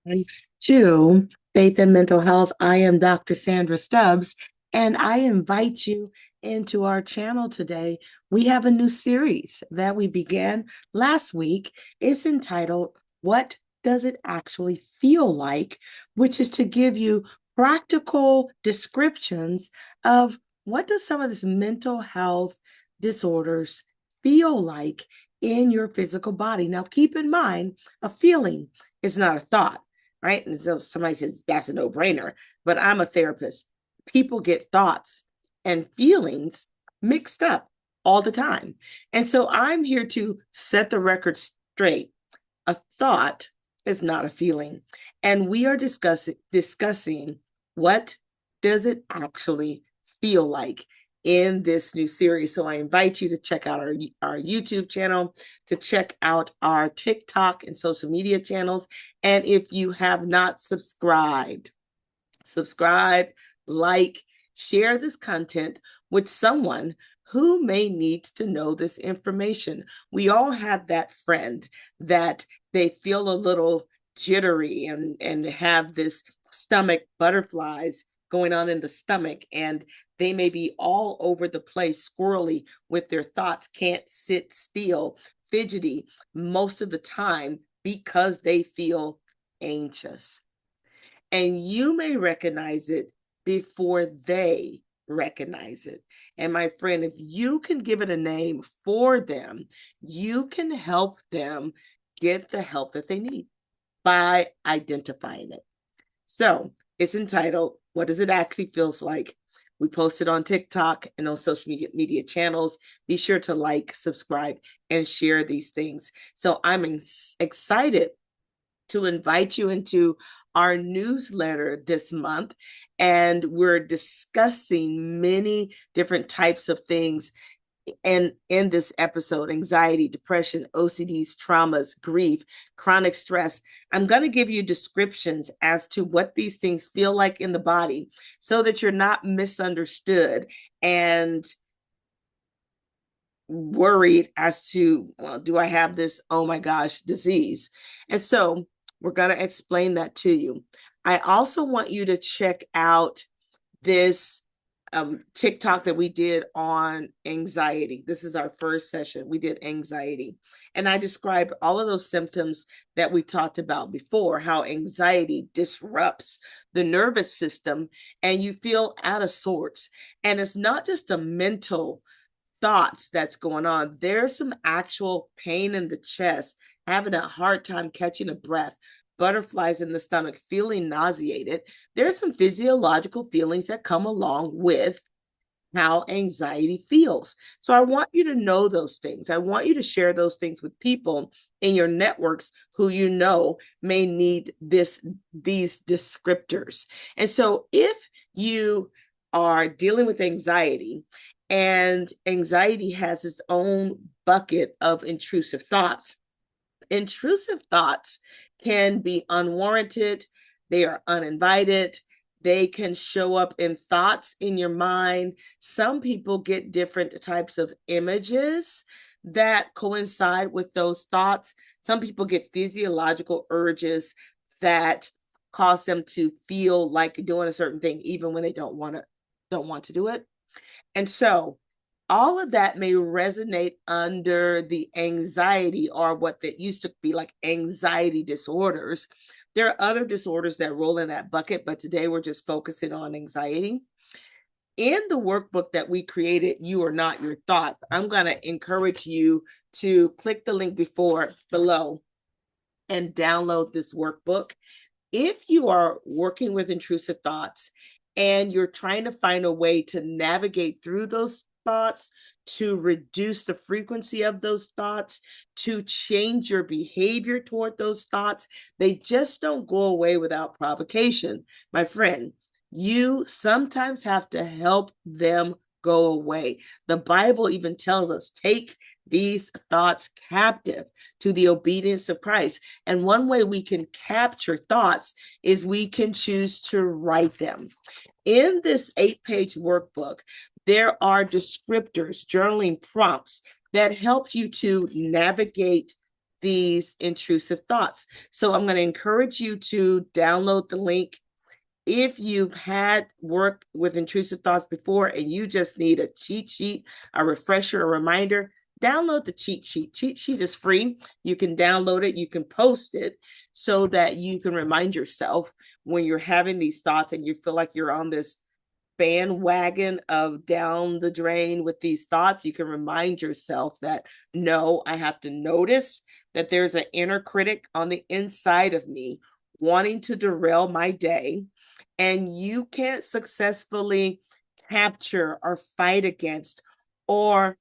And to Faith and Mental Health. I am Dr. Sandra Stubbs, and I invite you into our channel today. We have a new series that we began last week. It's entitled, What Does It Actually Feel Like? Which is to give you practical descriptions of what does some of this mental health disorders feel like in your physical body. Now, keep in mind, a feeling is not a thought, right? And so somebody says that's a no-brainer, but I'm a therapist. People get thoughts and feelings mixed up all the time. And so I'm here to set the record straight. A thought is not a feeling. And we are discussing what does it actually feel like in this new series. So I invite you to check out our YouTube channel, to check out our TikTok and social media channels. And if you have not subscribe, like, share this content with someone who may need to know this information. We all have that friend that they feel a little jittery and have this stomach butterflies going on in the stomach, and they may be all over the place, squirrely with their thoughts, can't sit still, fidgety most of the time because they feel anxious. And you may recognize it before they recognize it. And my friend, if you can give it a name for them, you can help them get the help that they need by identifying it. So it's entitled, What Does It Actually Feels Like? We post it on TikTok and on social media channels. Be sure to like, subscribe, and share these things. So I'm excited to invite you into our newsletter this month. And we're discussing many different types of things in this episode: anxiety, depression, OCDs, traumas, grief, chronic stress. I'm going to give you descriptions as to what these things feel like in the body so that you're not misunderstood and worried as to, well, do I have this, oh my gosh, disease? And so we're going to explain that to you. I also want you to check out this TikTok that we did on anxiety. This is our first session. We did anxiety. And I described all of those symptoms that we talked about before, how anxiety disrupts the nervous system and you feel out of sorts. And it's not just a mental thoughts that's going on. There's some actual pain in the chest, having a hard time catching a breath, butterflies in the stomach, feeling nauseated. There's some physiological feelings that come along with how anxiety feels. So I want you to know those things. I want you to share those things with people in your networks who you know may need these descriptors. And so if you are dealing with anxiety, and anxiety has its own bucket of intrusive thoughts. Intrusive thoughts can be unwarranted, they are uninvited, they can show up in thoughts in your mind. Some people get different types of images that coincide with those thoughts. Some people get physiological urges that cause them to feel like doing a certain thing even when they don't want to do it. And so all of that may resonate under the anxiety, or what that used to be like anxiety disorders. There are other disorders that roll in that bucket, but today we're just focusing on anxiety. In the workbook that we created, You Are Not Your Thought, I'm going to encourage you to click the link below and download this workbook. If you are working with intrusive thoughts and you're trying to find a way to navigate through those thoughts, to reduce the frequency of those thoughts, to change your behavior toward those thoughts, they just don't go away without provocation. My friend, you sometimes have to help them go away. The Bible even tells us, take these thoughts captive to the obedience of Christ. And one way we can capture thoughts is we can choose to write them. In this 8-page workbook, there are descriptors, journaling prompts that help you to navigate these intrusive thoughts. So I'm going to encourage you to download the link. If you've had work with intrusive thoughts before and you just need a cheat sheet, a refresher, a reminder, download the cheat sheet. Cheat sheet is free. You can download it. You can post it so that you can remind yourself when you're having these thoughts and you feel like you're on this bandwagon of down the drain with these thoughts. You can remind yourself that, no, I have to notice that there's an inner critic on the inside of me wanting to derail my day. And you can't successfully capture or fight against or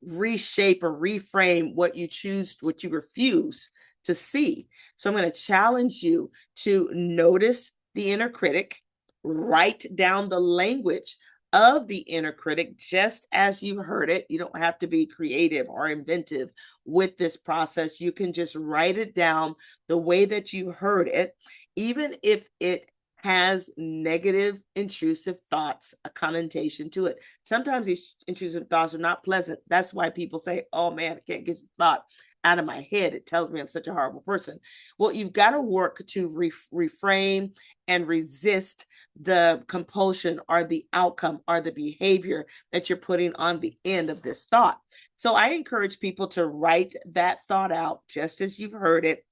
reshape or reframe what you choose, what you refuse to see. So I'm going to challenge you to notice the inner critic, write down the language of the inner critic just as you heard it. You don't have to be creative or inventive with this process. You can just write it down the way that you heard it, even if it has negative, intrusive thoughts, a connotation to it. Sometimes these intrusive thoughts are not pleasant. That's why people say, oh man, I can't get the thought out of my head. It tells me I'm such a horrible person. Well, you've got to work to reframe and resist the compulsion or the outcome or the behavior that you're putting on the end of this thought. So I encourage people to write that thought out just as you've heard it.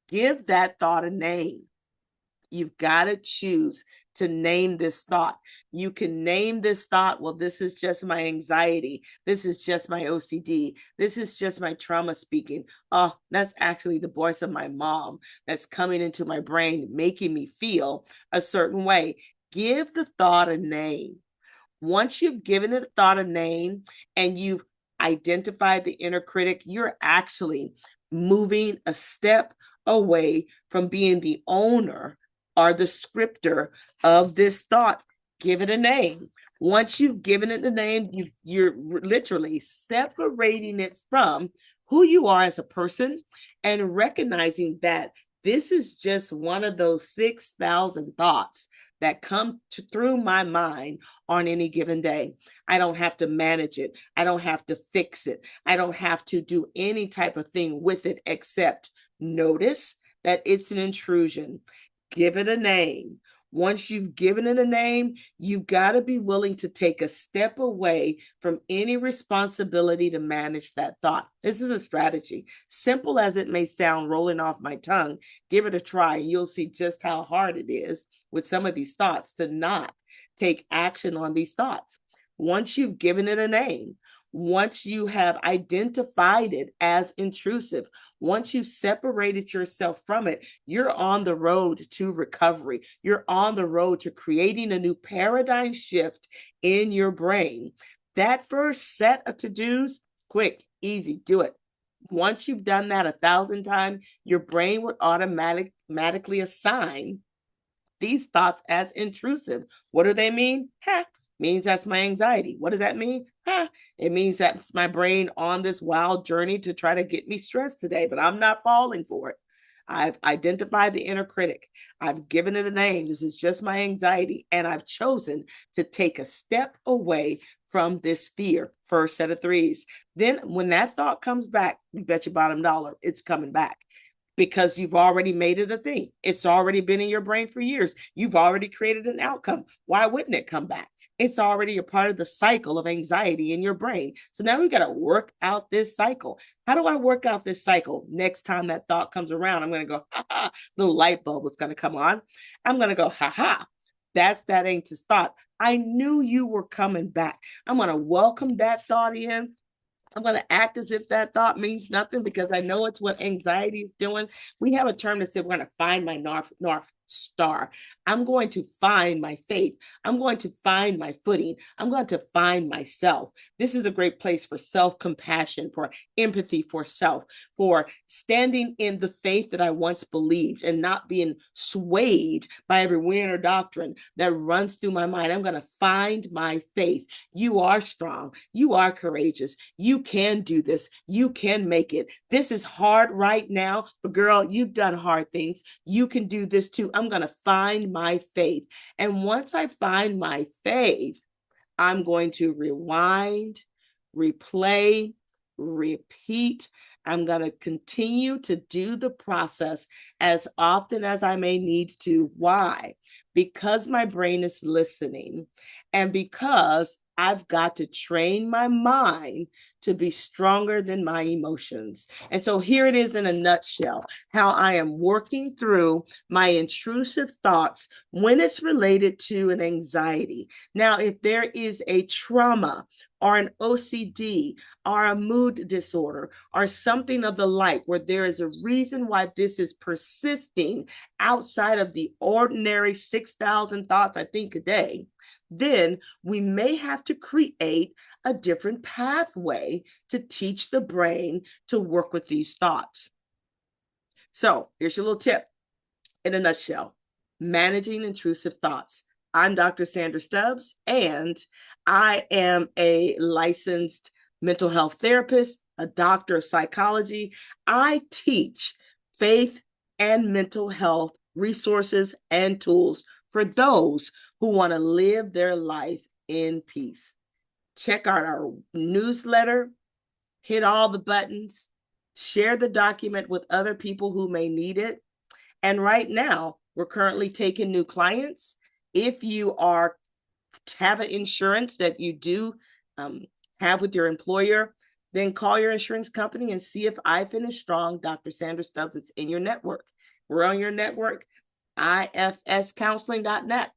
Give that thought a name. You've got to choose to name this thought. You can name this thought, well, this is just my anxiety. This is just my OCD. This is just my trauma speaking. Oh, that's actually the voice of my mom that's coming into my brain, making me feel a certain way. Give the thought a name. Once you've given it a thought a name and you've identified the inner critic, you're actually moving a step away from being the owner or the scripter of this thought. Give it a name. Once you've given it a name, you're literally separating it from who you are as a person and recognizing that this is just one of those 6,000 thoughts that come through my mind on any given day. I don't have to manage it. I don't have to fix it. I don't have to do any type of thing with it except notice that it's an intrusion. Give it a name. Once you've given it a name, you've got to be willing to take a step away from any responsibility to manage that thought. This is a strategy. Simple as it may sound rolling off my tongue, give it a try. You'll see just how hard it is with some of these thoughts to not take action on these thoughts. Once you've given it a name, once you have identified it as intrusive, once you separated yourself from it, you're on the road to recovery. You're on the road to creating a new paradigm shift in your brain. That first set of to-dos, quick, easy, do it. Once you've done that 1,000 times, your brain would automatically assign these thoughts as intrusive. What do they mean? Means that's my anxiety. What does that mean? It means that's my brain on this wild journey to try to get me stressed today, but I'm not falling for it. I've identified the inner critic. I've given it a name. This is just my anxiety. And I've chosen to take a step away from this fear. First set of threes. Then when that thought comes back, you bet your bottom dollar, it's coming back. Because you've already made it a thing. It's already been in your brain for years. You've already created an outcome. Why wouldn't it come back? It's already a part of the cycle of anxiety in your brain. So now we've got to work out this cycle. How do I work out this cycle? Next time that thought comes around, I'm going to go, ha ha, the light bulb is going to come on. I'm going to go, ha ha. That's that anxious thought. I knew you were coming back. I'm going to welcome that thought in. I'm going to act as if that thought means nothing because I know it's what anxiety is doing. We have a term that said we're going to find my North Star. I'm going to find my faith. I'm going to find my footing. I'm going to find myself. This is a great place for self-compassion, for empathy for self, for standing in the faith that I once believed and not being swayed by every wind or doctrine that runs through my mind. I'm going to find my faith. You are strong. You are courageous. You can do this. You can make it. This is hard right now, but girl, you've done hard things. You can do this too. I'm going to find my faith. And once I find my faith, I'm going to rewind, replay, repeat I'm going to continue to do the process as often as I may need to. Why? Because my brain is listening, and because I've got to train my mind to be stronger than my emotions. And so here it is in a nutshell, how I am working through my intrusive thoughts when it's related to an anxiety. Now, if there is a trauma or an OCD or a mood disorder or something of the like, where there is a reason why this is persisting outside of the ordinary 6,000 thoughts I think a day, then we may have to create a different pathway to teach the brain to work with these thoughts. So here's your little tip in a nutshell: managing intrusive thoughts. I'm Dr. Sandra Stubbs, and I am a licensed mental health therapist, a doctor of psychology. I teach faith and mental health resources and tools for those who want to live their life in peace. Check out our newsletter, hit all the buttons, share the document with other people who may need it. And right now, we're currently taking new clients. If you have an insurance that you do have with your employer, then call your insurance company and see if I Finish Strong, Dr. Sandra Stubbs, is in your network. We're on your network, ifscounseling.net.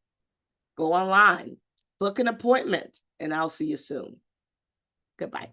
Go online, book an appointment, and I'll see you soon. Goodbye.